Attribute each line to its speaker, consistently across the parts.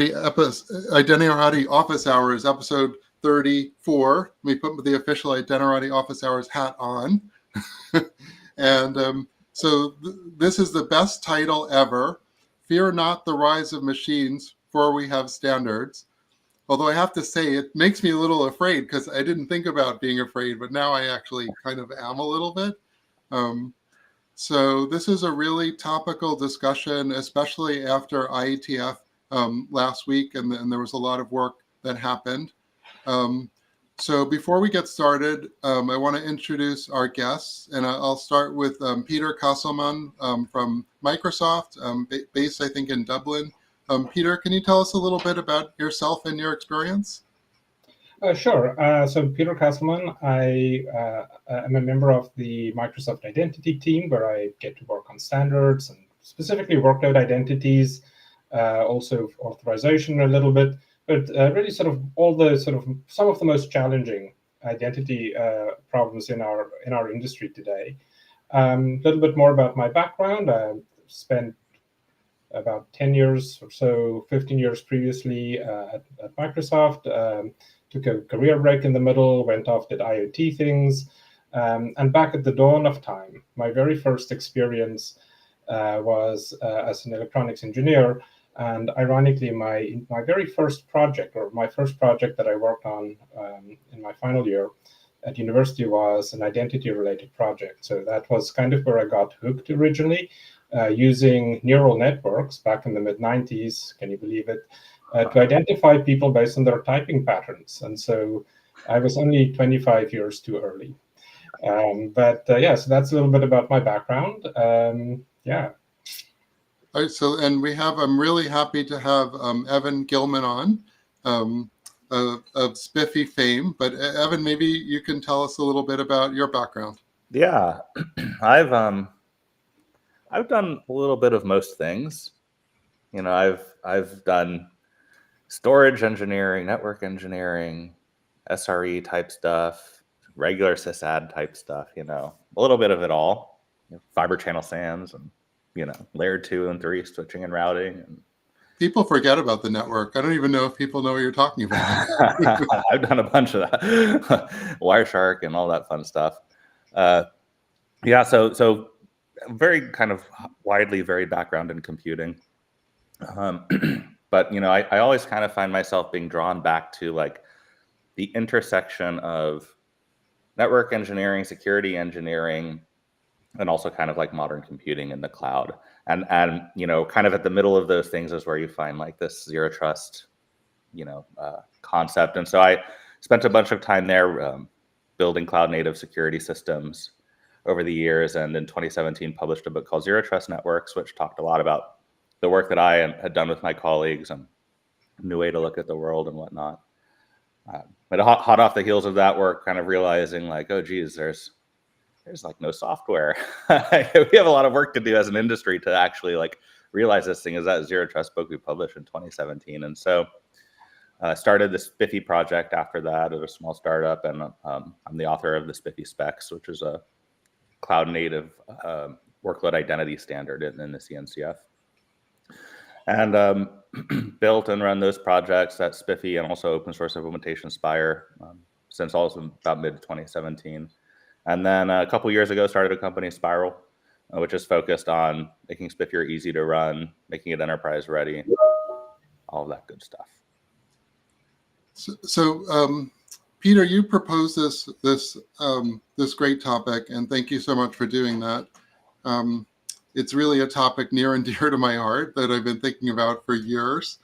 Speaker 1: Identity Office Hours, episode 34. Let me put the official Identity Office Hours hat on. And this is the best title ever. Fear not the rise of machines, for we have standards. Although I have to say, it makes me a little afraid because I didn't think about being afraid, but now I actually kind of am a little bit. So this is a really topical discussion, especially after IETF last week, and there was a lot of work that happened. So before we get started, I want to introduce our guests, and I'll start with Peter Kasselman from Microsoft, based, I think, in Dublin. Peter, can you tell us a little bit about yourself and your experience?
Speaker 2: Sure. So Peter Kasselman, I am a member of the Microsoft Identity team, where I get to work on standards and specifically workload identities, also authorization a little bit, but really sort of some of the most challenging identity problems in our industry today. A little bit more about my background. I spent about 10 years or so, 15 years previously at Microsoft. Took a career break in the middle, went off, did IoT things. And back at the dawn of time, my very first experience was as an electronics engineer. And ironically, my very first project, or my first project that I worked on in my final year at university, was an identity-related project. So that was kind of where I got hooked originally, using neural networks back in the mid-90s, can you believe it, to identify people based on their typing patterns. And so I was only 25 years too early. Yeah, so that's a little bit about my background. Yeah.
Speaker 1: All right, so, and I'm really happy to have Evan Gilman on, of Spiffy fame. But Evan, maybe you can tell us a little bit about your background.
Speaker 3: Yeah, I've done a little bit of most things. You know, I've done storage engineering, network engineering, SRE type stuff, regular sysad type stuff, you know, a little bit of it all. Fiber channel SANs and, you know, layer 2 and 3 switching and routing. And
Speaker 1: people forget about the network. I don't even know if people know what you're talking about.
Speaker 3: I've done a bunch of that. Wireshark and all that fun stuff. Yeah, so very kind of widely varied background in computing. But, you know, I always kind of find myself being drawn back to like the intersection of network engineering, security engineering, and also kind of like modern computing in the cloud. And you know, kind of at the middle of those things is where you find like this zero trust, you know, concept. And so I spent a bunch of time there building cloud native security systems over the years. And in 2017, published a book called Zero Trust Networks, which talked a lot about the work that I had done with my colleagues and a new way to look at the world and whatnot. But hot off the heels of that work, kind of realizing like, oh, geez, there's like no software. We have a lot of work to do as an industry to actually like realize this thing. Is that Zero Trust book we published in 2017. And so I started the Spiffy project after that at a small startup. And I'm the author of the Spiffy Specs, which is a cloud native workload identity standard in the CNCF. And built and run those projects at Spiffy and also open source implementation Spire since also about mid 2017. And then a couple years ago, started a company, Spiral, which is focused on making Spiffier easy to run, making it enterprise ready, all of that good stuff.
Speaker 1: So Peter, you proposed this great topic, and thank you so much for doing that. It's really a topic near and dear to my heart that I've been thinking about for years.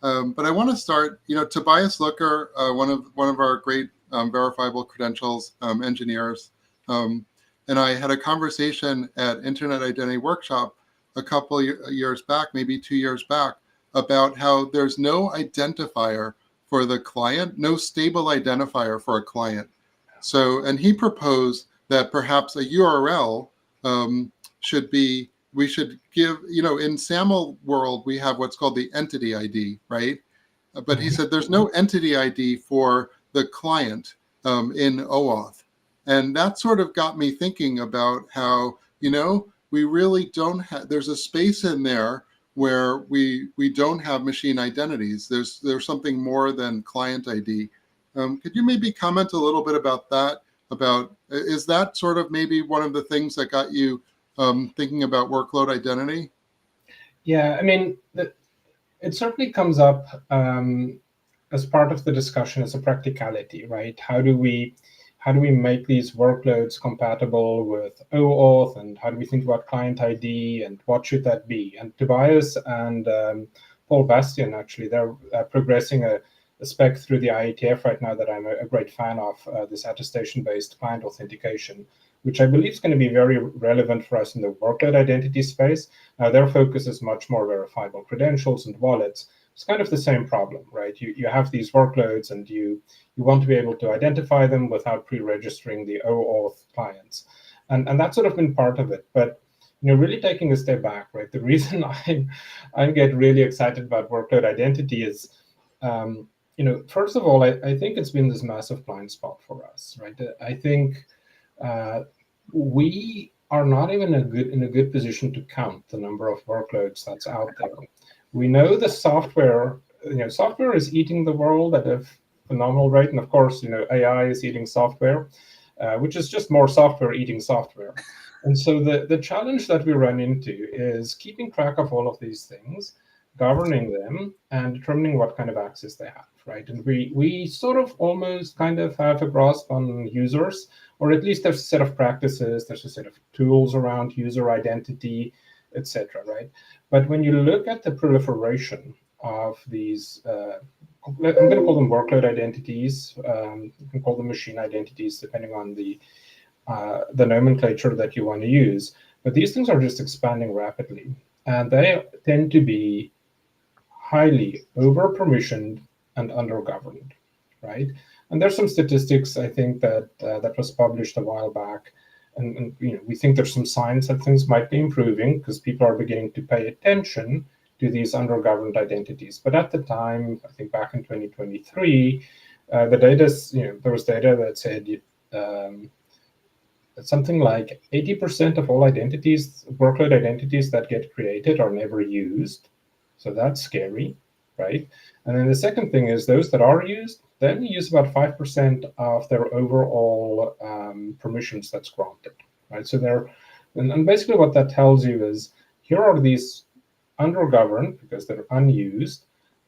Speaker 1: But I want to start, you know, Tobias Looker, one of our great verifiable credentials engineers, and I had a conversation at Internet Identity Workshop a couple years back, maybe 2 years back, about how there's no identifier for the client, no stable identifier for a client. So, and he proposed that perhaps a URL we should give, you know, in SAML world, we have what's called the entity ID, right? But he said there's no entity ID for the client in OAuth. And that sort of got me thinking about how, you know, we really don't have, there's a space in there where we don't have machine identities. There's something more than client ID. Could you maybe comment a little bit about that? Is that sort of maybe one of the things that got you thinking about workload identity?
Speaker 2: Yeah, I mean, it certainly comes up as part of the discussion as a practicality, right? How do we make these workloads compatible with OAuth, and how do we think about client ID, and what should that be? And Tobias and Paul Bastian, actually, they're progressing a spec through the IETF right now that I'm a great fan of, this attestation-based client authentication, which I believe is going to be very relevant for us in the workload identity space. Now, their focus is much more verifiable credentials and wallets. It's kind of the same problem, right? You have these workloads, and you want to be able to identify them without pre-registering the OAuth clients. And that's sort of been part of it. But really taking a step back, right? The reason I get really excited about workload identity is, first of all, I think it's been this massive blind spot for us, right? I think we are not even in a good position to count the number of workloads that's out there. We know the software is eating the world at a phenomenal rate, and of course, AI is eating software, which is just more software eating software. And so the challenge that we run into is keeping track of all of these things, governing them, and determining what kind of access they have, right? And we sort of almost kind of have a grasp on users, or at least there's a set of practices, there's a set of tools around user identity, etc., right? But when you look at the proliferation of these, I'm going to call them workload identities. You can call them machine identities, depending on the nomenclature that you want to use. But these things are just expanding rapidly, and they tend to be highly over-permissioned and under-governed, right? And there's some statistics, I think, that was published a while back. And we think there's some signs that things might be improving because people are beginning to pay attention to these under-governed identities. But at the time, I think back in 2023, the data, there was data that said something like 80% of all identities, workload identities that get created, are never used. So that's scary, right? And then the second thing is those that are used, they only use about 5% of their overall permissions that's granted, right? So and basically what that tells you is here are these under-governed because they're unused,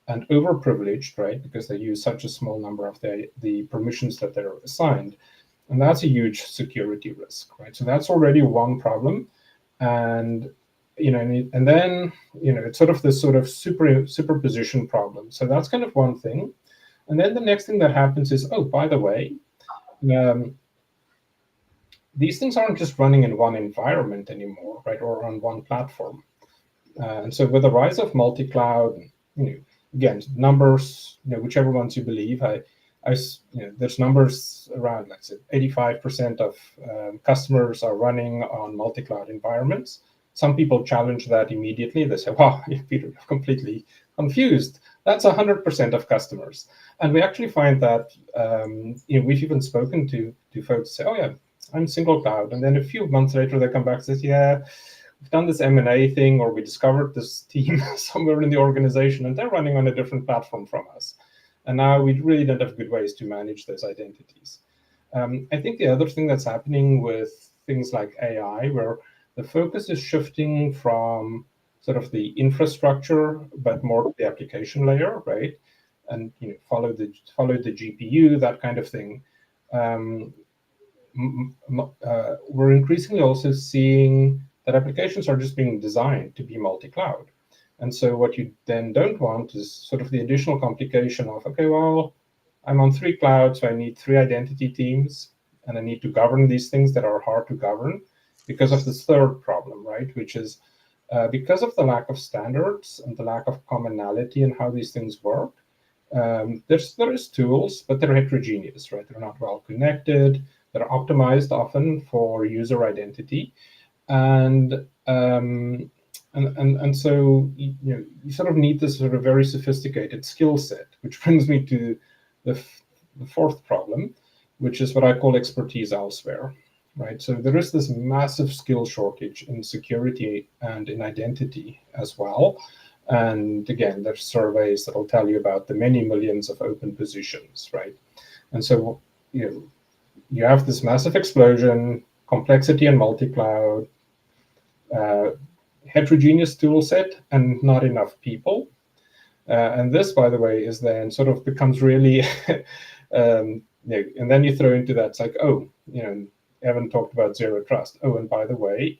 Speaker 2: and overprivileged, right? Because they use such a small number of the permissions that they're assigned. And that's a huge security risk, right? So that's already one problem. And and then it's sort of this sort of superposition problem. So that's kind of one thing. And then the next thing that happens is, oh, by the way, these things aren't just running in one environment anymore, right, or on one platform. And so with the rise of multi-cloud, again, numbers, whichever ones you believe, there's numbers around, let's say, 85% of customers are running on multi-cloud environments. Some people challenge that immediately. They say, wow, Peter, you're completely confused. That's 100% of customers. And we actually find that we've even spoken to folks say, oh, yeah, I'm single cloud. And then a few months later, they come back and say, yeah, we've done this M&A thing, or we discovered this team somewhere in the organization, and they're running on a different platform from us. And now we really don't have good ways to manage those identities. I think the other thing that's happening with things like AI, where the focus is shifting from sort of the infrastructure, but more to the application layer, right? And follow the GPU, that kind of thing. We're increasingly also seeing that applications are just being designed to be multi-cloud. And so what you then don't want is sort of the additional complication of, okay, well, I'm on 3 clouds, so I need 3 identity teams, and I need to govern these things that are hard to govern because of this third problem, right? Which is because of the lack of standards and the lack of commonality in how these things work, there is tools, but they're heterogeneous, right? They're not well connected. They're optimized often for user identity. And so you sort of need this sort of very sophisticated skill set, which brings me to the fourth problem, which is what I call expertise elsewhere, right? So there is this massive skill shortage in security and in identity as well. And again, there's surveys that will tell you about the many millions of open positions, right? And so, you have this massive explosion, complexity and multi-cloud, heterogeneous tool set, and not enough people. And this, by the way, is then sort of becomes really, and then you throw into that, it's like, Evan talked about zero trust. Oh, and by the way,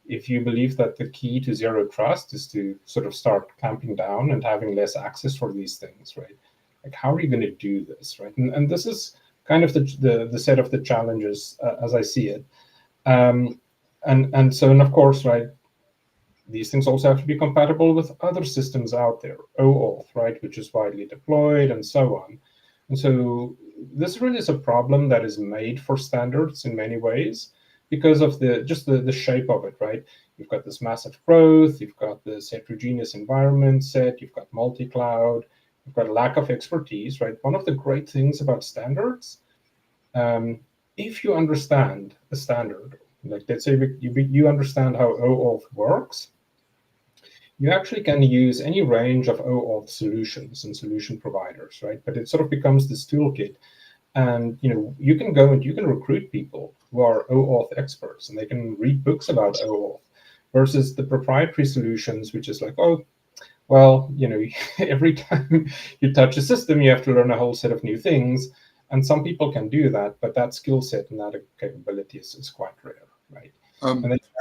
Speaker 2: if you believe that the key to zero trust is to sort of start clamping down and having less access for these things, right? Like, how are you going to do this, right? And this is kind of the set of the challenges as I see it. And of course, right, these things also have to be compatible with other systems out there, OAuth, right, which is widely deployed and so on. And so this really is a problem that is made for standards in many ways because of the shape of it, right? You've got this massive growth, you've got this heterogeneous environment set, you've got multi-cloud, you've got a lack of expertise, right? One of the great things about standards, if you understand a standard, like let's say you understand how OAuth works, you actually can use any range of OAuth solutions and solution providers, right? But it sort of becomes this toolkit. And you can go and you can recruit people who are OAuth experts, and they can read books about OAuth, versus the proprietary solutions, which is like, oh, well, every time you touch a system, you have to learn a whole set of new things. And some people can do that, but that skill set and that capability is quite rare, right?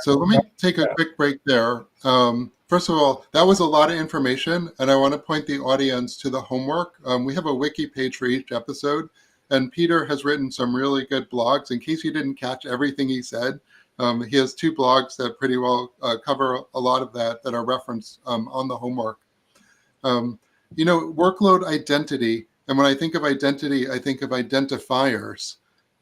Speaker 1: So let me take a quick break there. First of all, that was a lot of information, and I want to point the audience to the homework. We have a wiki page for each episode, and Peter has written some really good blogs. In case you didn't catch everything he said, he has 2 blogs that pretty well cover a lot of that are referenced on the homework. Workload identity, and when I think of identity, I think of identifiers.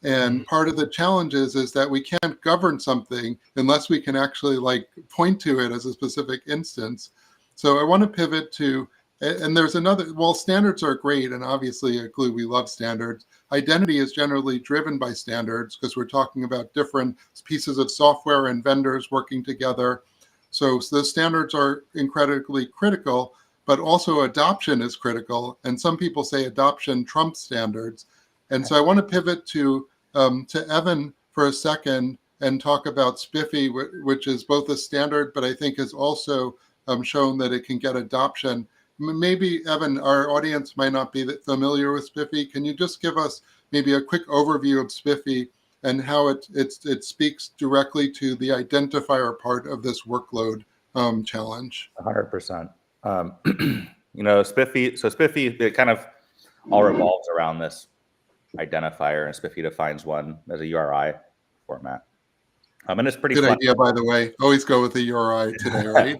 Speaker 1: And part of the challenge is that we can't govern something unless we can actually point to it as a specific instance. So I want to pivot to, and there's another, while standards are great, and obviously at Glue we love standards, identity is generally driven by standards because we're talking about different pieces of software and vendors working together. So the standards are incredibly critical, but also adoption is critical. And some people say adoption trumps standards. And so I want to pivot to Evan for a second and talk about Spiffy, which is both a standard, but I think has also shown that it can get adoption. Maybe, Evan, our audience might not be that familiar with Spiffy. Can you just give us maybe a quick overview of Spiffy and how it speaks directly to the identifier part of this workload challenge?
Speaker 3: 100%. Spiffy, it kind of all revolves around this identifier, and Spiffy defines one as a URI format. And it's pretty
Speaker 1: good
Speaker 3: flexible.
Speaker 1: idea, by the way. Always go with the URI today, right?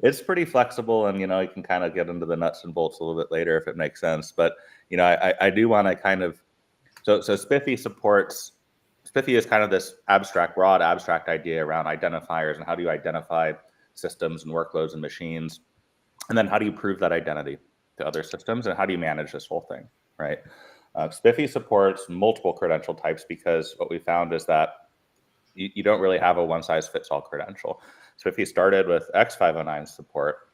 Speaker 3: It's pretty flexible, and you can kind of get into the nuts and bolts a little bit later if it makes sense. But I do want to kind of so Spiffy is kind of this broad abstract idea around identifiers and how do you identify systems and workloads and machines, and then how do you prove that identity to other systems, and how do you manage this whole thing, right? Spiffy supports multiple credential types because what we found is that you don't really have a one-size-fits-all credential. Spiffy started with X509 support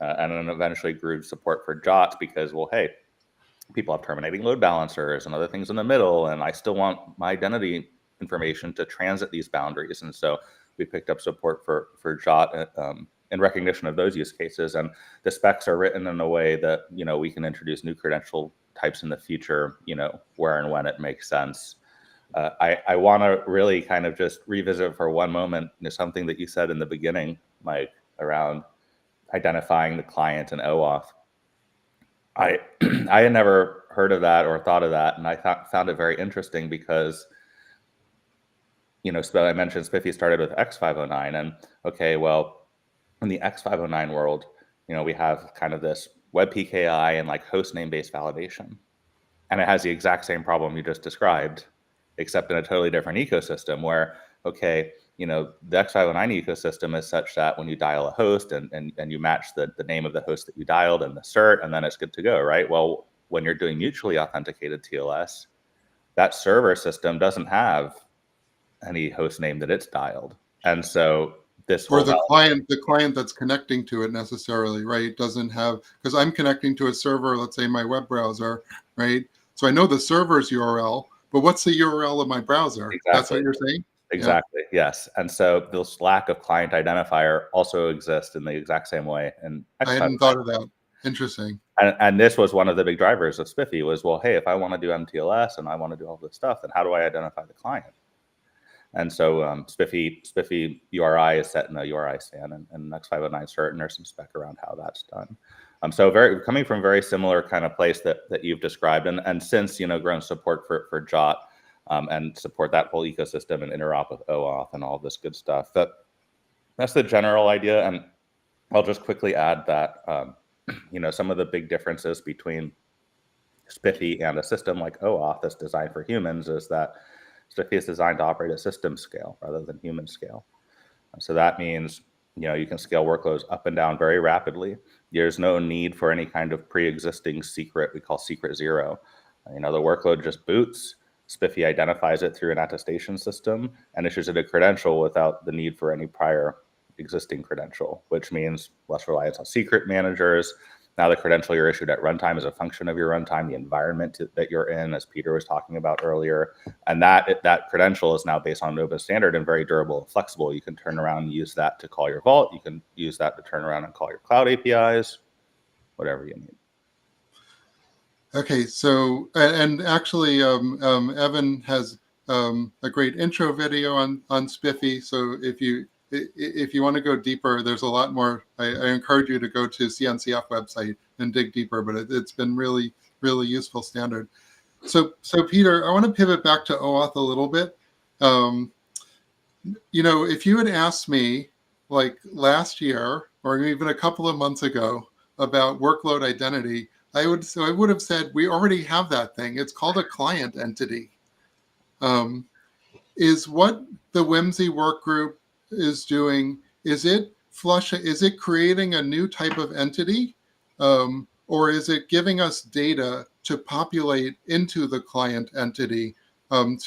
Speaker 3: and then eventually grew support for JOTs because, well, hey, people have terminating load balancers and other things in the middle, and I still want my identity information to transit these boundaries. And so we picked up support for JOT in recognition of those use cases. And the specs are written in a way that, we can introduce new credential types in the future, where and when it makes sense. I want to really kind of just revisit for one moment something that you said in the beginning, Mike, around identifying the client and OAuth. I had never heard of that or thought of that, and I found it very interesting because, I mentioned Spiffy started with X509, and okay, well, in the X509 world, we have kind of this web PKI and host name based validation, and it has the exact same problem you just described, except in a totally different ecosystem where, okay, the X509 ecosystem is such that when you dial a host and you match the name of the host that you dialed and the cert, and then it's good to go, right? Well, when you're doing mutually authenticated TLS, that server system doesn't have any host name that it's dialed. And so this
Speaker 1: or
Speaker 3: whole
Speaker 1: the client that's connecting to it necessarily, right? Doesn't have, because I'm connecting to a server, let's say my web browser, right? So I know the server's URL, but what's the URL of my browser?
Speaker 3: Exactly.
Speaker 1: That's what you're saying?
Speaker 3: Exactly. Yeah. Yes. And so this lack of client identifier also exists in the exact same way. And
Speaker 1: I hadn't thought of that. Interesting.
Speaker 3: And this was one of the big drivers of Spiffy was, well, hey, if I want to do MTLS and I want to do all this stuff, then how do I identify the client? And so Spiffy URI is set in a URI stand, and X509 cert, and there's some spec around how that's done. So coming from very similar kind of place that you've described, and since grown support for JOT and support that whole ecosystem and interop with OAuth and all this good stuff. That's the general idea, and I'll just quickly add that some of the big differences between Spiffy and a system like OAuth that's designed for humans is that Spiffy is designed to operate at system scale rather than human scale. So that means, you can scale workloads up and down very rapidly. There's no need for any kind of pre-existing secret we call secret zero. The workload just boots. Spiffy identifies it through an attestation system and issues it a credential without the need for any prior existing credential, which means less reliance on secret managers. Now the credential you're issued at runtime is a function of your runtime, the environment that you're in, as Peter was talking about earlier. And that credential is now based on an open standard and very durable and flexible. You can turn around and use that to call your vault. You can use that to turn around and call your cloud APIs, whatever you need.
Speaker 1: Okay, so, and actually, Evan has a great intro video on Spiffy. So if you want to go deeper, there's a lot more. I encourage you to go to CNCF website and dig deeper, but it's been really, really useful standard. So Peter, I want to pivot back to OAuth a little bit. If you had asked me like last year or even a couple of months ago about workload identity, I would have said we already have that thing. It's called a client entity. Is what the WIMSE work group is doing, is it creating a new type of entity? Or is it giving us data to populate into the client entity to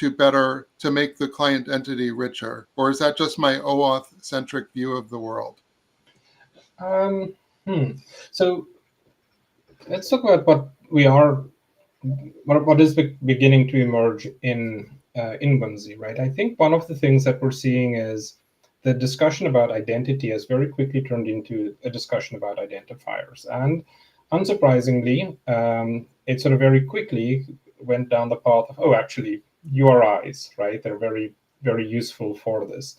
Speaker 1: make the client entity richer? Or is that just my OAuth-centric view of the world?
Speaker 2: So let's talk about what is beginning to emerge in WIMSE, right? I think one of the things that we're seeing is the discussion about identity has very quickly turned into a discussion about identifiers. And unsurprisingly, it sort of very quickly went down the path of, actually, URIs, right? They're very, very useful for this.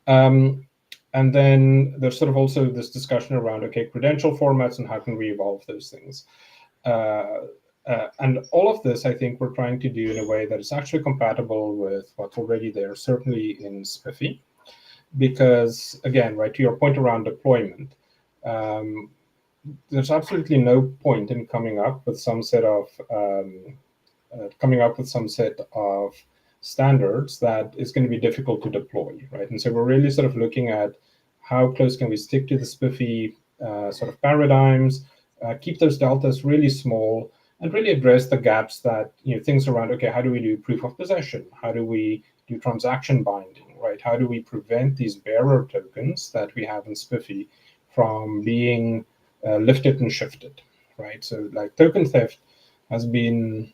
Speaker 2: And then there's sort of also this discussion around, okay, credential formats and how can we evolve those things. And all of this, I think, we're trying to do in a way that is actually compatible with what's already there, certainly in Spiffy. Because, again, right, to your point around deployment, there's absolutely no point in coming up with some set of standards that is going to be difficult to deploy, right? And so we're really sort of looking at how close can we stick to the Spiffy sort of paradigms, keep those deltas really small, and really address the gaps that, things around, okay, how do we do proof of possession? How do we do transaction binding, right? How do we prevent these bearer tokens that we have in Spiffy from being lifted and shifted, right? So like token theft has been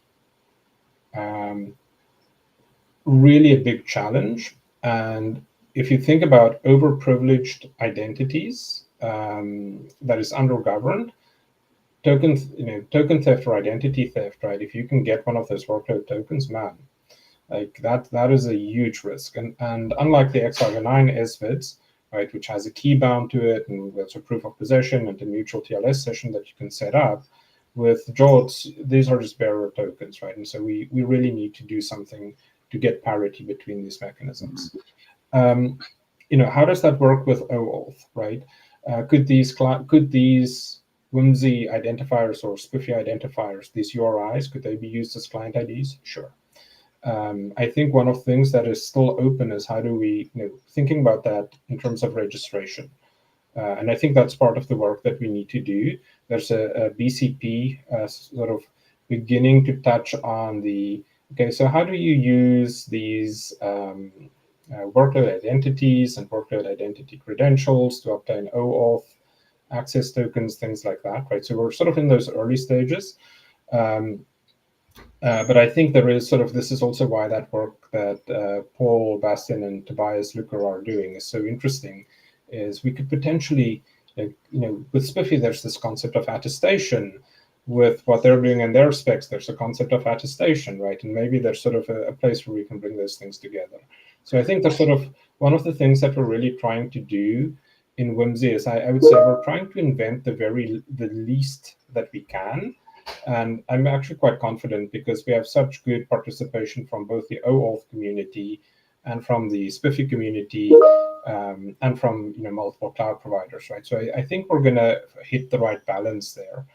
Speaker 2: really a big challenge. And if you think about overprivileged identities that is undergoverned, token theft or identity theft, right? If you can get one of those workload tokens, man, like that is a huge risk. And unlike the X509 SVIDs, right, which has a key bound to it, and there's a proof of possession and a mutual TLS session that you can set up, with JOTs, these are just bearer tokens, right? And so we really need to do something to get parity between these mechanisms. How does that work with OAuth, right? Could these WIMSE identifiers or Spiffy identifiers, these URIs, could they be used as client IDs? Sure. I think one of the things that is still open is how do we, thinking about that in terms of registration. And I think that's part of the work that we need to do. There's a BCP sort of beginning to touch on okay, so how do you use these workload identities and workload identity credentials to obtain OAuth access tokens, things like that, right? So we're sort of in those early stages. But I think there is sort of, this is also why that work that Paul, Bastian, and Tobias Luker are doing is so interesting, is we could potentially, with Spiffy, there's this concept of attestation. With what they're doing in their specs, there's a concept of attestation, right? And maybe there's sort of a place where we can bring those things together. So I think that's sort of one of the things that we're really trying to do in WIMSE is I would say we're trying to invent the least that we can. And I'm actually quite confident because we have such good participation from both the OAuth community and from the Spiffy community and from multiple cloud providers, right? So I think we're going to hit the right balance there.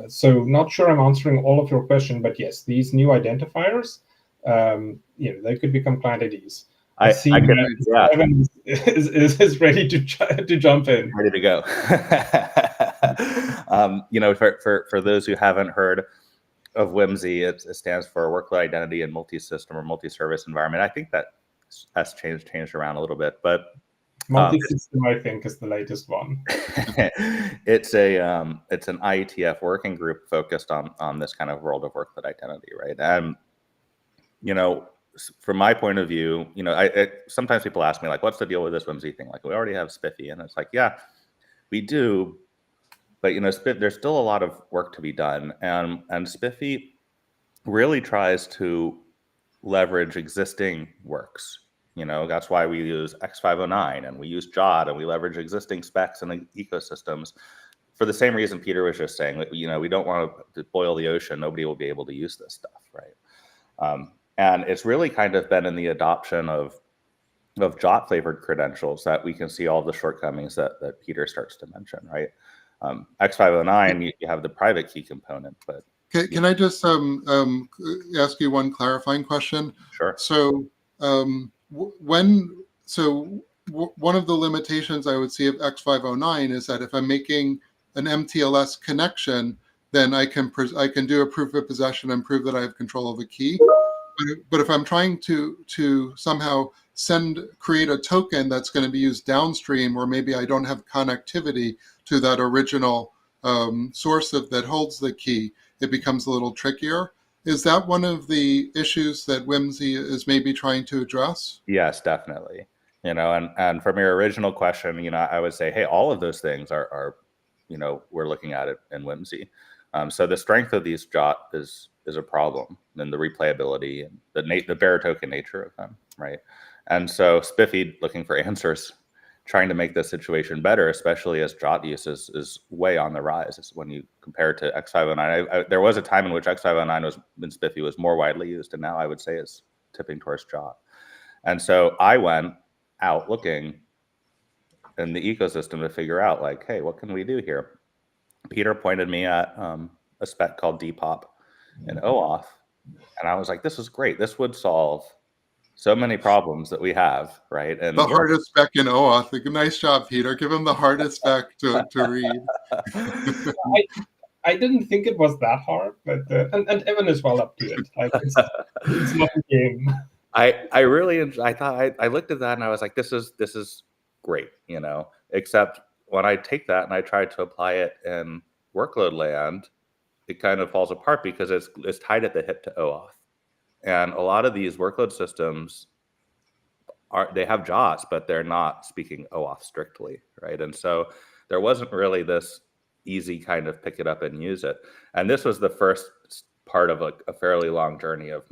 Speaker 2: So not sure I'm answering all of your question, but yes, these new identifiers, they could become client IDs. I see Evan is ready to jump in.
Speaker 3: Ready to go. For those who haven't heard of WIMSE, it stands for Workload Identity and Multi-System or Multi-Service Environment. I think that has changed around a little bit, but
Speaker 2: multi-system, I think, is the latest one.
Speaker 3: It's an IETF working group focused on this kind of world of workload identity, right? And from my point of view, sometimes people ask me like, "What's the deal with this WIMSE thing?" Like, we already have Spiffy, and it's like, yeah, we do, but there's still a lot of work to be done, and Spiffy really tries to leverage existing works. That's why we use X509 and we use JOT and we leverage existing specs and ecosystems for the same reason Peter was just saying, that we don't want to boil the ocean. Nobody will be able to use this stuff, right? And it's really kind of been in the adoption of JOT flavored credentials that we can see all the shortcomings that Peter starts to mention, right? X509, you have the private key component, but
Speaker 1: can I just ask you one clarifying question?
Speaker 3: Sure.
Speaker 1: So one of the limitations I would see of X509 is that if I'm making an MTLS connection, then I can do a proof of possession and prove that I have control of the key. But if I'm trying to somehow create a token that's going to be used downstream, or maybe I don't have connectivity to that original source that holds the key, it becomes a little trickier. Is that one of the issues that WIMSE is maybe trying to address?
Speaker 3: Yes, definitely. And from your original question, I would say, hey, all of those things are we're looking at it in WIMSE. So the strength of these JOT is a problem, and the replayability and the bearer token nature of them, right? And so Spiffy, looking for answers, trying to make this situation better, especially as JOT use is way on the rise. It's when you compare it to X509. There was a time in which X509 in Spiffy was more widely used, and now I would say it's tipping towards JOT. And so I went out looking in the ecosystem to figure out, like, hey, what can we do here? Peter pointed me at a spec called Depop in OAuth, and I was like, this is great. This would solve so many problems that we have, right? And
Speaker 1: the hardest spec in OAuth. Nice job, Peter. Give him the hardest spec to read.
Speaker 2: I didn't think it was that hard, but and Evan is well up to it. Like it's not a game.
Speaker 3: I looked at that and I was like, this is great, except when I take that and I try to apply it in workload land, it kind of falls apart because it's tied at the hip to OAuth. And a lot of these workload systems they have JOTs, but they're not speaking OAuth strictly, right? And so there wasn't really this easy kind of pick it up and use it. And this was the first part of a fairly long journey of,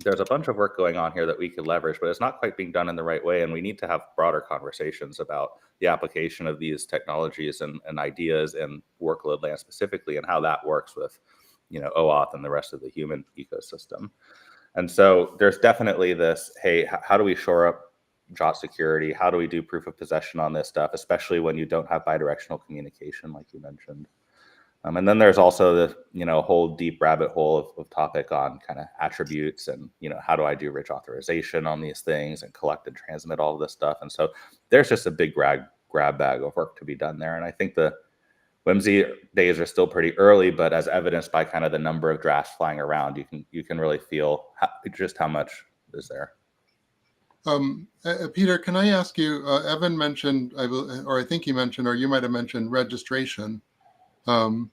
Speaker 3: there's a bunch of work going on here that we could leverage, but it's not quite being done in the right way. And we need to have broader conversations about the application of these technologies and ideas in workload land specifically, and how that works with, OAuth and the rest of the human ecosystem. And so there's definitely this, hey, how do we shore up JOT security? How do we do proof of possession on this stuff, especially when you don't have bidirectional communication, like you mentioned? And then there's also the, whole deep rabbit hole of topic on kind of attributes and, how do I do rich authorization on these things and collect and transmit all of this stuff. And so there's just a big grab bag of work to be done there. And I think the WIMSE days are still pretty early, but as evidenced by kind of the number of drafts flying around, you can really feel just how much is there.
Speaker 1: Peter, can I ask you, Evan mentioned, or I think he mentioned, or you might have mentioned registration. And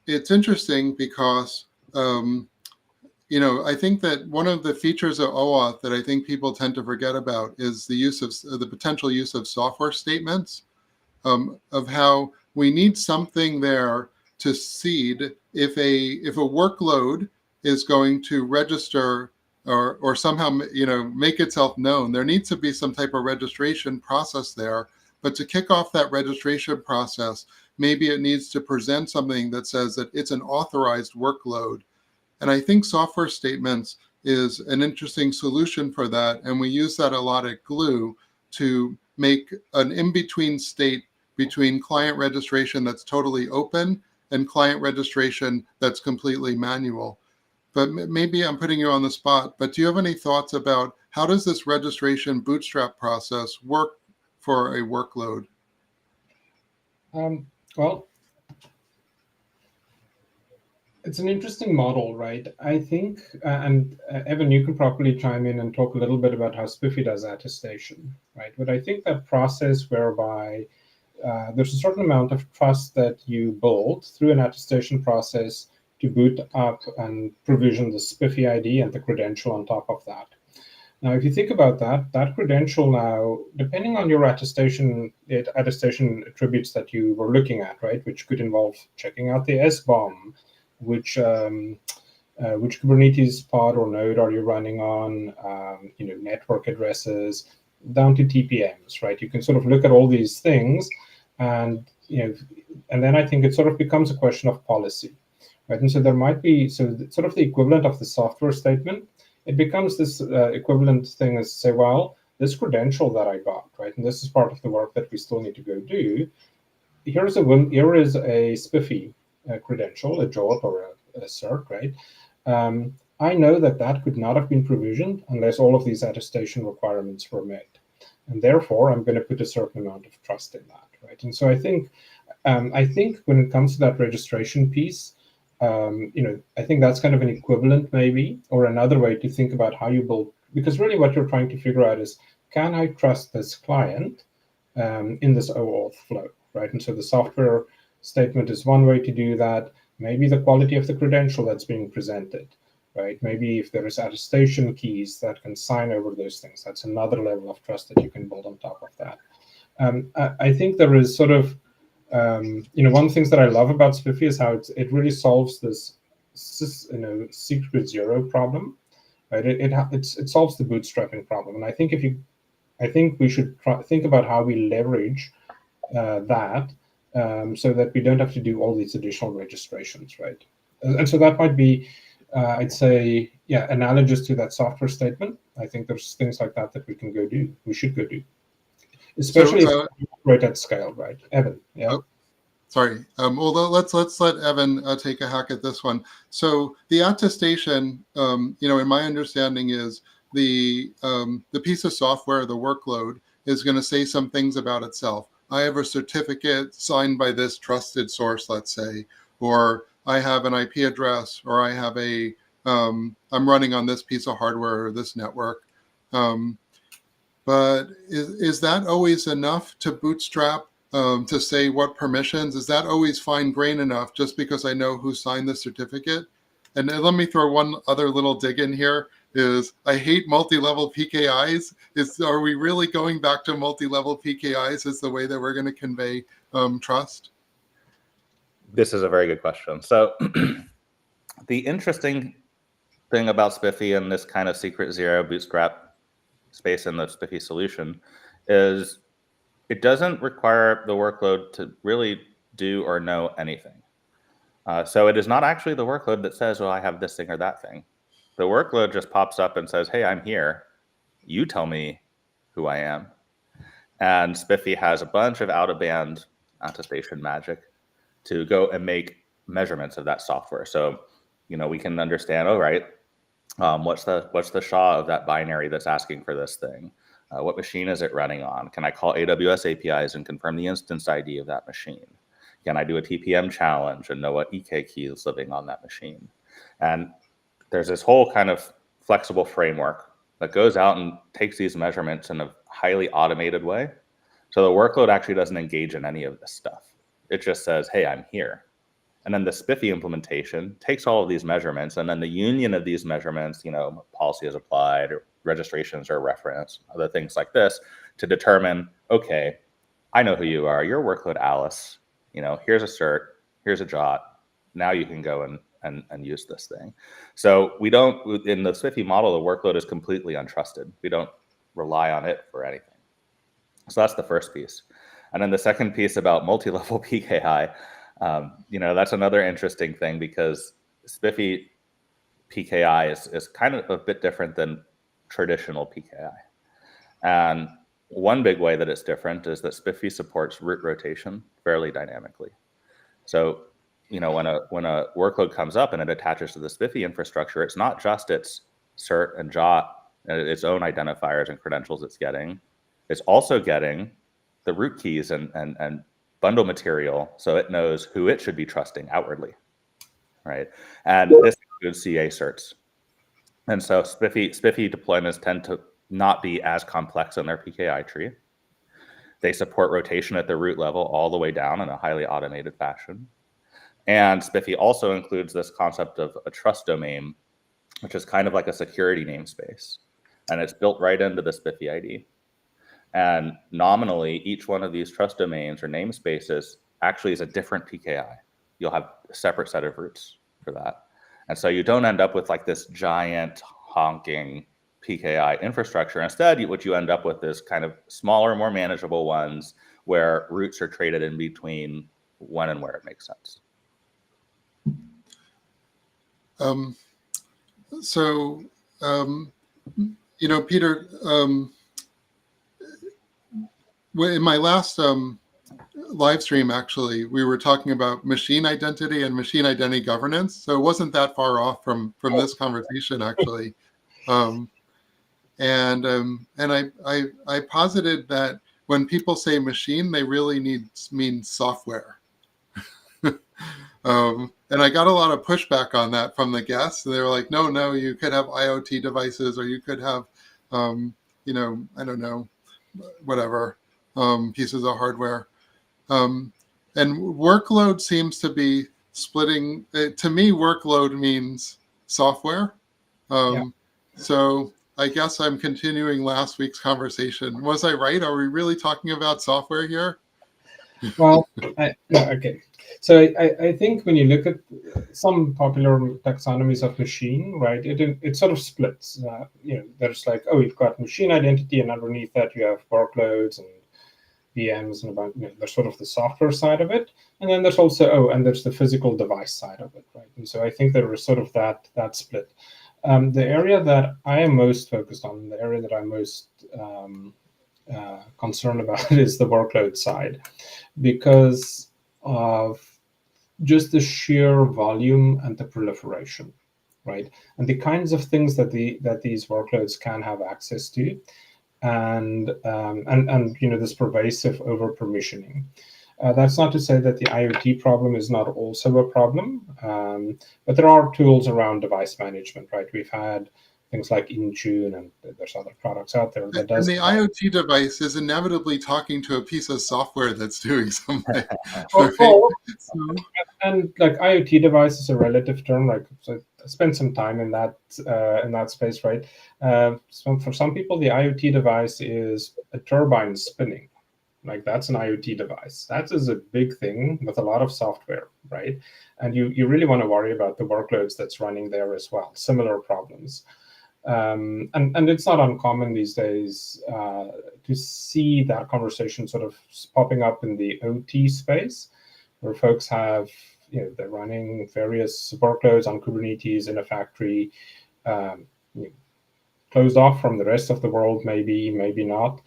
Speaker 1: it's interesting because, I think that one of the features of OAuth that I think people tend to forget about is the use of the potential use of software statements, of how we need something there to seed if a workload is going to register or somehow make itself known. There needs to be some type of registration process there. But to kick off that registration process, maybe it needs to present something that says that it's an authorized workload. And I think software statements is an interesting solution for that. And we use that a lot at Glue to make an in-between state between client registration that's totally open and client registration that's completely manual. But maybe I'm putting you on the spot, but do you have any thoughts about how does this registration bootstrap process work for a workload?
Speaker 2: Well, it's an interesting model, right? I think, and Evan, you can probably chime in and talk a little bit about how Spiffy does attestation, right? But I think that process whereby there's a certain amount of trust that you build through an attestation process to boot up and provision the Spiffy ID and the credential on top of that. Now, if you think about that, that credential now, depending on your attestation attributes that you were looking at, right, which could involve checking out the SBOM, which Kubernetes pod or node are you running on, network addresses, down to TPMs, right? You can sort of look at all these things, and then I think it sort of becomes a question of policy, right? And so there might be sort of the equivalent of the software statement. It becomes this equivalent thing as say, well, this credential that I got, right, and this is part of the work that we still need to go do. Here is a Spiffy credential, a JOT or a cert, right? I know that could not have been provisioned unless all of these attestation requirements were met. And therefore, I'm going to put a certain amount of trust in that, right? And so I think when it comes to that registration piece, I think that's kind of an equivalent maybe, or another way to think about how you build, because really what you're trying to figure out is, can I trust this client in this OAuth flow, right? And so the software statement is one way to do that. Maybe the quality of the credential that's being presented, right? Maybe if there is attestation keys that can sign over those things, that's another level of trust that you can build on top of that. I think there is sort of, one of the things that I love about Spiffy is how it really solves this, secret zero problem, right? It solves the bootstrapping problem, and I think we should think about how we leverage that. So that we don't have to do all these additional registrations, right? And so that might be, I'd say, analogous to that software statement. I think there's things like that we can go do. We should go do, especially if we operate at scale, right? Evan, yeah.
Speaker 1: Oh, sorry. Well, let's let Evan take a hack at this one. So the attestation, in my understanding, is the piece of software, the workload, is going to say some things about itself. I have a certificate signed by this trusted source, let's say, or I have an IP address, or I have I'm running on this piece of hardware or this network. But is that always enough to bootstrap, to say what permissions? Is that always fine-grained enough just because I know who signed the certificate? And let me throw one other little dig in here. Is I hate multi-level PKIs. Are we really going back to multi-level PKIs as the way that we're going to convey trust?
Speaker 3: This is a very good question. So the interesting thing about Spiffy and this kind of secret zero bootstrap space in the Spiffy solution is it doesn't require the workload to really do or know anything. So it is not actually the workload that says, well, I have this thing or that thing. The workload just pops up and says, hey, I'm here. You tell me who I am. And Spiffy has a bunch of out-of-band attestation magic to go and make measurements of that software. So, we can understand, what's the SHA of that binary that's asking for this thing? What machine is it running on? Can I call AWS APIs and confirm the instance ID of that machine? Can I do a TPM challenge and know what EK key is living on that machine? And there's this whole kind of flexible framework that goes out and takes these measurements in a highly automated way. So the workload actually doesn't engage in any of this stuff. It just says, hey, I'm here. And then the Spiffy implementation takes all of these measurements, and then the union of these measurements, policy is applied, or registrations are referenced, other things like this, to determine, okay, I know who you are. You're workload Alice. Here's a cert, here's a jot. Now you can go and use this thing. So we don't, in the Spiffy model, the workload is completely untrusted. We don't rely on it for anything. So that's the first piece. And then the second piece about multi-level PKI, that's another interesting thing, because Spiffy PKI is kind of a bit different than traditional PKI. And one big way that it's different is that Spiffy supports root rotation fairly dynamically. So, when a workload comes up and it attaches to the Spiffy infrastructure, it's not just its cert and jot and its own identifiers and credentials it's getting. It's also getting the root keys and bundle material, so it knows who it should be trusting outwardly, right? And this includes CA certs. And so Spiffy deployments tend to not be as complex in their PKI tree. They support rotation at the root level all the way down in a highly automated fashion. And Spiffy also includes this concept of a trust domain, which is kind of like a security namespace. And it's built right into the Spiffy ID. And nominally, each one of these trust domains or namespaces actually is a different PKI. You'll have a separate set of roots for that. And so you don't end up with like this giant honking PKI infrastructure. Instead, what you end up with is kind of smaller, more manageable ones where roots are traded in between when and where it makes sense.
Speaker 1: Peter, in my last live stream, actually, we were talking about machine identity and machine identity governance. So it wasn't that far off from this conversation, actually. And I posited that when people say machine, they really mean software. And I got a lot of pushback on that from the guests. And they were like, no, you could have IoT devices, or you could have, I don't know, whatever, pieces of hardware. And workload seems to be splitting. To me, workload means software. So I guess I'm continuing last week's conversation. Was I right? Are we really talking about software here?
Speaker 2: Well, okay. So I think when you look at some popular taxonomies of machine, right, it sort of splits. There's like, you've got machine identity, and underneath that you have workloads and VMs and about, there's sort of the software side of it, and then there's also and there's the physical device side of it, right? And so I think there is sort of that split. The area that I am most focused on, the area that I'm most concerned about is the workload side, because of just the sheer volume and the proliferation, right? And the kinds of things that these workloads can have access to, and this pervasive over permissioning. That's not to say that the IoT problem is not also a problem, but there are tools around device management, right? We've had things like Intune, and there's other products out there that does.
Speaker 1: And the IoT device is inevitably talking to a piece of software that's doing something.
Speaker 2: And like IoT device is a relative term. Like, so I spent some time in that space, right? So for some people, the IoT device is a turbine spinning. Like, that's an IoT device. That is a big thing with a lot of software, right? And you really want to worry about the workloads that's running there as well. Similar problems. And it's not uncommon these days to see that conversation sort of popping up in the OT space, where folks have, they're running various workloads on Kubernetes in a factory, closed off from the rest of the world, maybe not.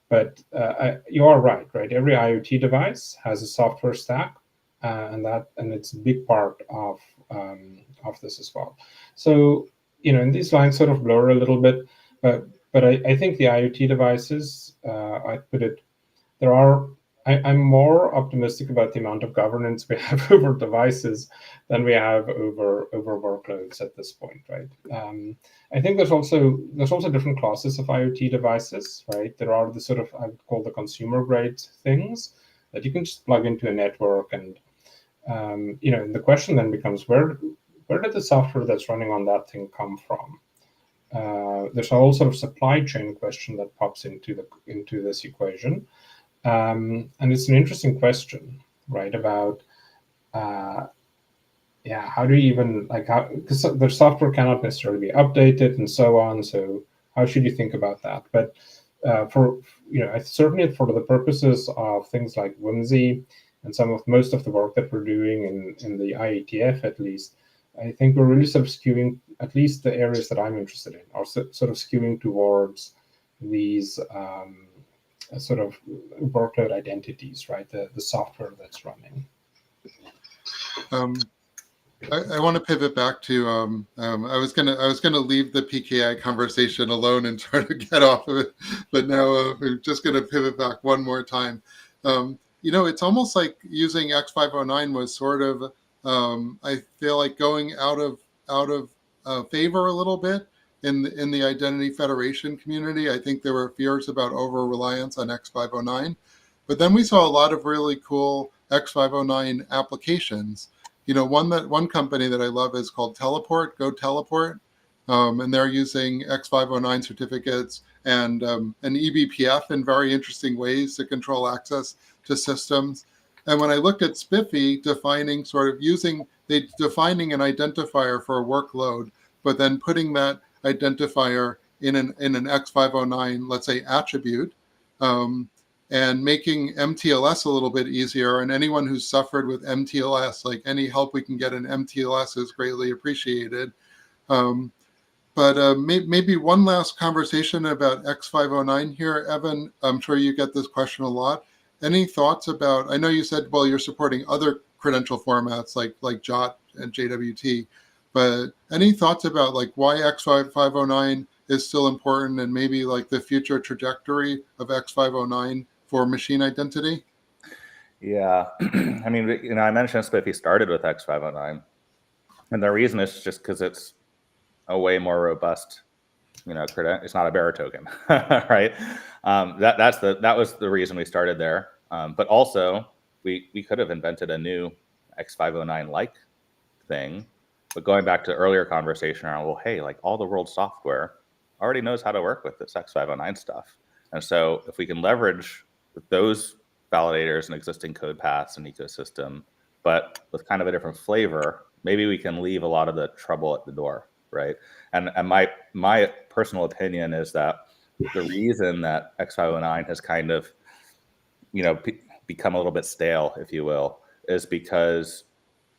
Speaker 2: But you are right? Every IoT device has a software stack, and it's a big part of this as well. So, and these lines sort of blur a little bit, but I think the IoT devices, I put it, there are I'm more optimistic about the amount of governance we have over devices than we have over workloads at this point, right? I think there's also different classes of IoT devices, right? There are the sort of, I would call the consumer grade things that you can just plug into a network, and the question then becomes, where did the software that's running on that thing come from? There's a whole sort of supply chain question that pops into this equation. And it's an interesting question, right? About, how do you even, because the software cannot necessarily be updated and so on. So how should you think about that? But certainly for the purposes of things like WIMSE and most of the work that we're doing in the IETF, at least, I think we're really sort of skewing, at least the areas that I'm interested in, are sort of skewing towards these sort of workload identities, right? The software that's running.
Speaker 1: I want to pivot back to I was gonna leave the PKI conversation alone and try to get off of it, but now we're just gonna pivot back one more time. It's almost like using X509 was sort of I feel like going out of favor a little bit in the identity federation community. I think there were fears about over reliance on X509, but then we saw a lot of really cool X509 applications. One company that I love is called Teleport, Go Teleport, and they're using X509 certificates and an eBPF in very interesting ways to control access to systems. And when I looked at Spiffy defining an identifier for a workload, but then putting that identifier in an X509, let's say, attribute, and making MTLS a little bit easier. And anyone who's suffered with MTLS, like any help we can get in MTLS is greatly appreciated. But maybe one last conversation about X509 here. Evan, I'm sure you get this question a lot. Any thoughts about, I know you said, well, you're supporting other credential formats like JOT and JWT, but any thoughts about like why X509 is still important and maybe like the future trajectory of X509 for machine identity?
Speaker 3: Yeah, I mean, I mentioned Spiffy started with X509, and the reason is just because it's a way more robust, it's not a bearer token, right? That was the reason we started there. But also, we could have invented a new X509-like thing. But going back to the earlier conversation around, well, hey, like all the world's software already knows how to work with this X509 stuff. And so if we can leverage those validators and existing code paths and ecosystem, but with kind of a different flavor, maybe we can leave a lot of the trouble at the door, right? And my personal opinion is that the reason that X509 has kind of, become a little bit stale, if you will, is because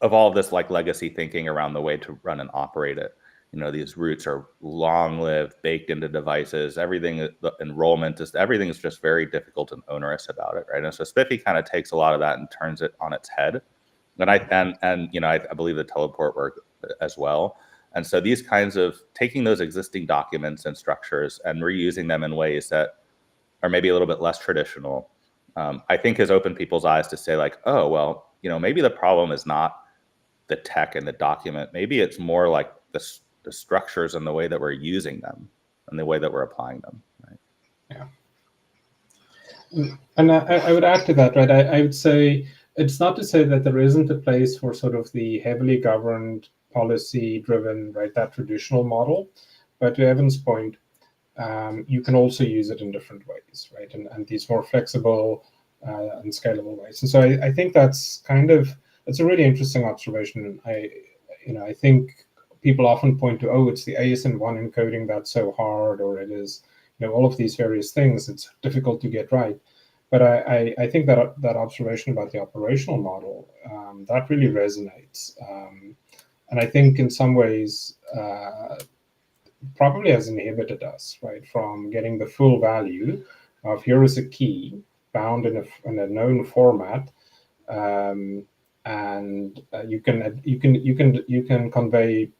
Speaker 3: of all of this like legacy thinking around the way to run and operate it. These roots are long-lived, baked into devices. Everything, the enrollment everything is just very difficult and onerous about it, right? And so Spiffy kind of takes a lot of that and turns it on its head. And I believe the Teleport work as well. And so these kinds of taking those existing documents and structures and reusing them in ways that are maybe a little bit less traditional, I think has opened people's eyes to say like, oh, well, maybe the problem is not the tech and the document. Maybe it's more like the structures and the way that we're using them and the way that we're applying them, right?
Speaker 2: Yeah. And I would add to that, right? I would say it's not to say that there isn't a place for sort of the heavily governed, policy-driven, right, that traditional model. But to Evan's point, you can also use it in different ways, right? And these more flexible and scalable ways. And so I think that's a really interesting observation. And I think people often point to, oh, it's the ASN1 encoding that's so hard, or it is, all of these various things. It's difficult to get right. But I think that observation about the operational model, that really resonates. And I think in some ways, probably has inhibited us, right, from getting the full value of here is a key bound in a known format, and you can convey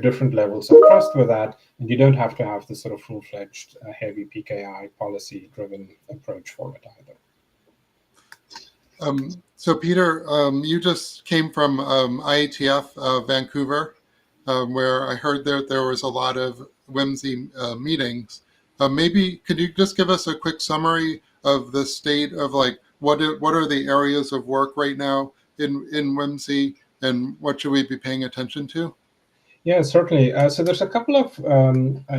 Speaker 2: different levels of trust with that, and you don't have to have the sort of full-fledged heavy PKI policy-driven approach for it either.
Speaker 1: So Peter, you just came from IETF Vancouver, where I heard that there was a lot of WIMSE meetings. Maybe could you just give us a quick summary of the state of like what are the areas of work right now in WIMSE, and what should we be paying attention to?
Speaker 2: Yeah, certainly. So there's a couple of,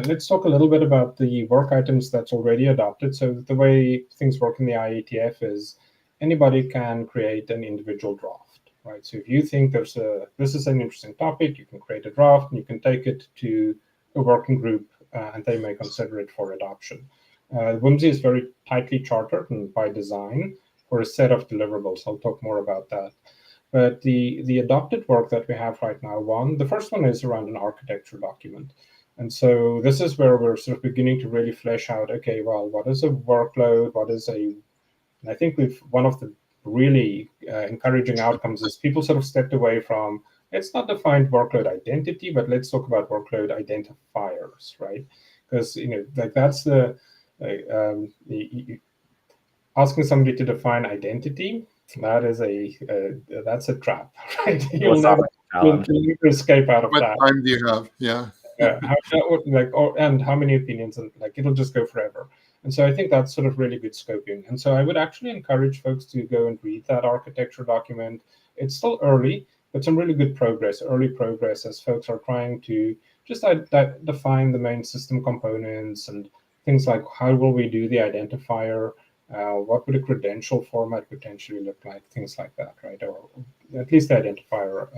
Speaker 2: let's talk a little bit about the work items that's already adopted. So the way things work in the IETF is anybody can create an individual draft, right? So if you think this is an interesting topic, you can create a draft and you can take it to a working group and they may consider it for adoption. WIMSE is very tightly chartered and by design for a set of deliverables. I'll talk more about that. But the adopted work that we have right now, the first one is around an architecture document. And so this is where we're sort of beginning to really flesh out, okay, well, what is a workload? And I think one of the really encouraging outcomes is people sort of stepped away from, let's not define workload identity, but let's talk about workload identifiers, right? Because, like that's asking somebody to define identity, that's a trap, right? You'll never escape out of that.
Speaker 1: What time do you have? Yeah.
Speaker 2: And how many opinions, and like it'll just go forever. And so I think that's sort of really good scoping. And so I would actually encourage folks to go and read that architecture document. It's still early, but some really good early progress as folks are trying to just define the main system components and things like how will we do the identifier. What would a credential format potentially look like? Things like that, right? Or at least the identifier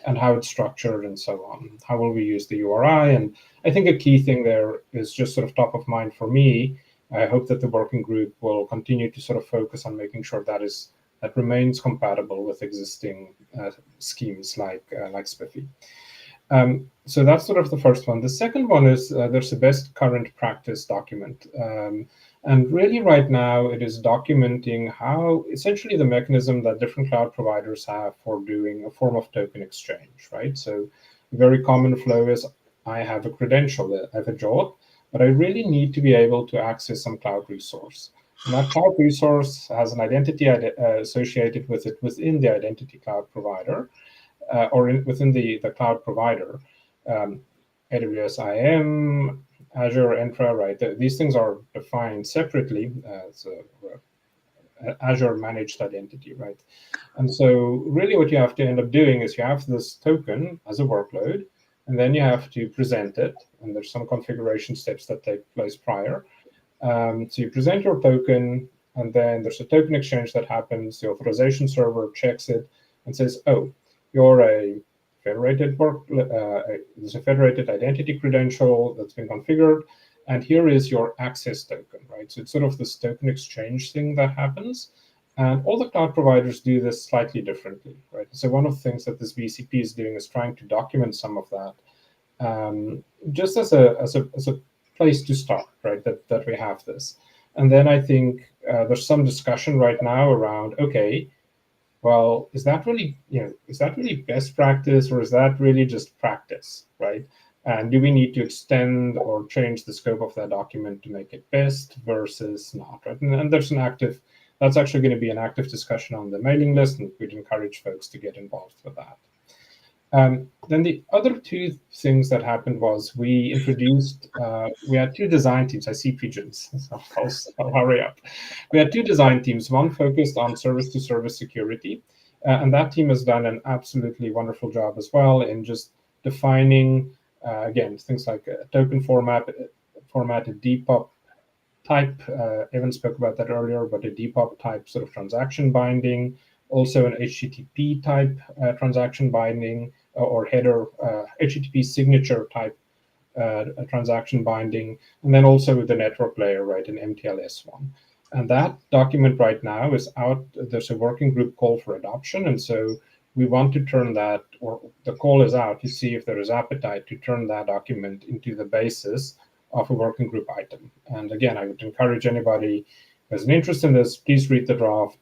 Speaker 2: and how it's structured and so on. How will we use the URI? And I think a key thing there is just sort of top of mind for me. I hope that the working group will continue to sort of focus on making sure that remains compatible with existing schemes like SPIFFE. So that's sort of the first one. The second one is there's a best current practice document. And really right now, it is documenting how essentially the mechanism that different cloud providers have for doing a form of token exchange, right? So a very common flow is I have a credential, I have a job, but I really need to be able to access some cloud resource. And that cloud resource has an identity associated with it within the identity cloud provider within the cloud provider. AWS IAM, Azure Entra, right? These things are defined separately as Azure managed identity, right? And so really what you have to end up doing is you have this token as a workload, and then you have to present it. And there's some configuration steps that take place prior. So you present your token, and then there's a token exchange that happens. The authorization server checks it and says, oh, you're a federated there's a federated identity credential that's been configured, and here is your access token, right? So it's sort of this token exchange thing that happens, and all the cloud providers do this slightly differently, right? So one of the things that this VCP is doing is trying to document some of that, just as a place to start, right? That we have this, and then I think there's some discussion right now around, okay, well, is that really best practice, or is that really just practice, right? And do we need to extend or change the scope of that document to make it best versus not, right? And that's actually going to be an active discussion on the mailing list, and we'd encourage folks to get involved with that. Then the other two things that happened was we introduced, we had two design teams. I see pigeons, so I'll hurry up. We had two design teams, one focused on service-to-service security, and that team has done an absolutely wonderful job as well in just defining, again, things like a token format, a depop type. Evan spoke about that earlier, but a depop type sort of transaction binding, also an HTTP type transaction binding, or header HTTP signature type transaction binding, and then also with the network layer, right, an MTLS one. And that document right now is out. There's a working group call for adoption, and so we want to turn that, or the call is out to see if there is appetite to turn that document into the basis of a working group item. And again, I would encourage anybody who has an interest in this, please read the draft.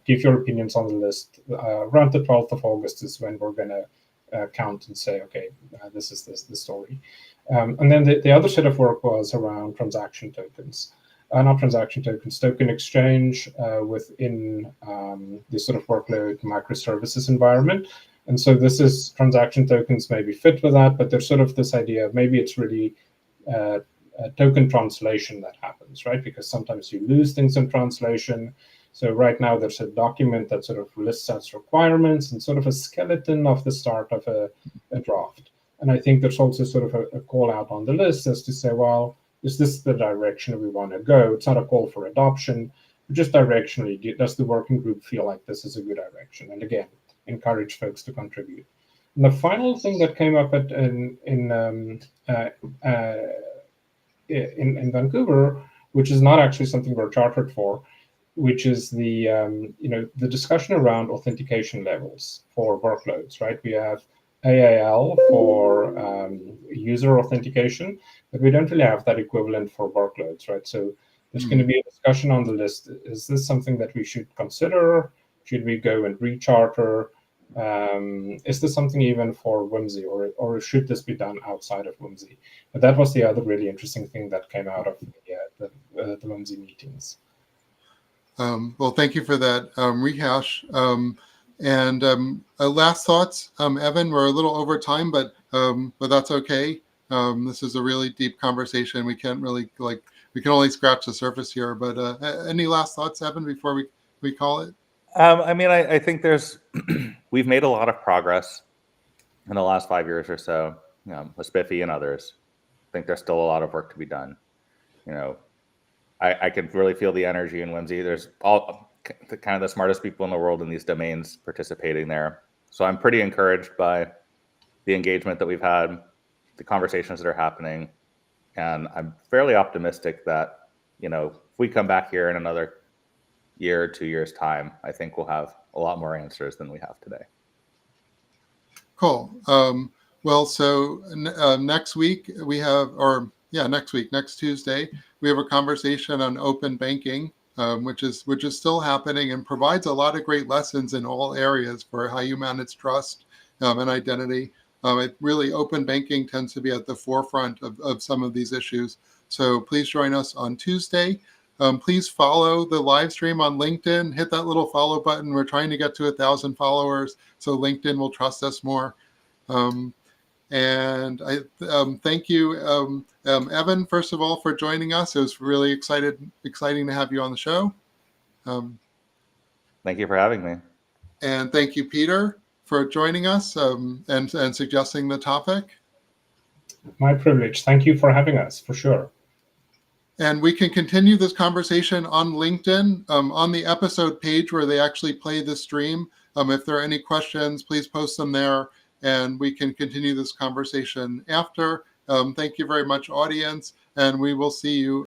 Speaker 2: Give your opinions on the list. Around the 12th of August is when we're going to count and say, okay, this is the story. And then the other set of work was around transaction tokens. not transaction tokens, token exchange within this sort of workload microservices environment. And so this is transaction tokens maybe fit with that, but there's sort of this idea of maybe it's really a token translation that happens, right? Because sometimes you lose things in translation. So right now there's a document that sort of lists out requirements and sort of a skeleton of the start of a draft. And I think there's also sort of a call out on the list as to say, well, is this the direction we want to go? It's not a call for adoption, but just directionally, does the working group feel like this is a good direction? And again, encourage folks to contribute. And the final thing that came up in Vancouver, which is not actually something we're chartered for, which is the the discussion around authentication levels for workloads, right? We have AAL for user authentication, but we don't really have that equivalent for workloads, right? So there's going to be a discussion on the list. Is this something that we should consider? Should we go and recharter? Is this something even for WIMSE, or should this be done outside of WIMSE? But that was the other really interesting thing that came out of the WIMSE meetings.
Speaker 1: Well, thank you for that rehash. Last thoughts, Evan. We're a little over time, but that's okay. This is a really deep conversation. We can't really we can only scratch the surface here. But any last thoughts, Evan, before we call it?
Speaker 3: I mean, I think we've made a lot of progress in the last 5 years or so, with Spiffy and others. I think there's still a lot of work to be done. I can really feel the energy in WIMSE. There's all kind of the smartest people in the world in these domains participating there. So I'm pretty encouraged by the engagement that we've had, the conversations that are happening. And I'm fairly optimistic that, if we come back here in another year or 2 years' time, I think we'll have a lot more answers than we have today.
Speaker 1: Cool. Well, so next week we have, next Tuesday, we have a conversation on open banking, which is still happening and provides a lot of great lessons in all areas for how you manage trust and identity. Really, open banking tends to be at the forefront of some of these issues. So please join us on Tuesday. Please follow the live stream on LinkedIn. Hit that little follow button. We're trying to get to 1,000 followers, so LinkedIn will trust us more. And I thank you, Evan, first of all, for joining us. It was really exciting to have you on the show.
Speaker 3: Thank you for having me.
Speaker 1: And thank you, Peter, for joining us and suggesting the topic.
Speaker 2: My privilege. Thank you for having us, for sure.
Speaker 1: And we can continue this conversation on LinkedIn, on the episode page where they actually play the stream. If there are any questions, please post them there, and we can continue this conversation after. Thank you very much, audience, and we will see you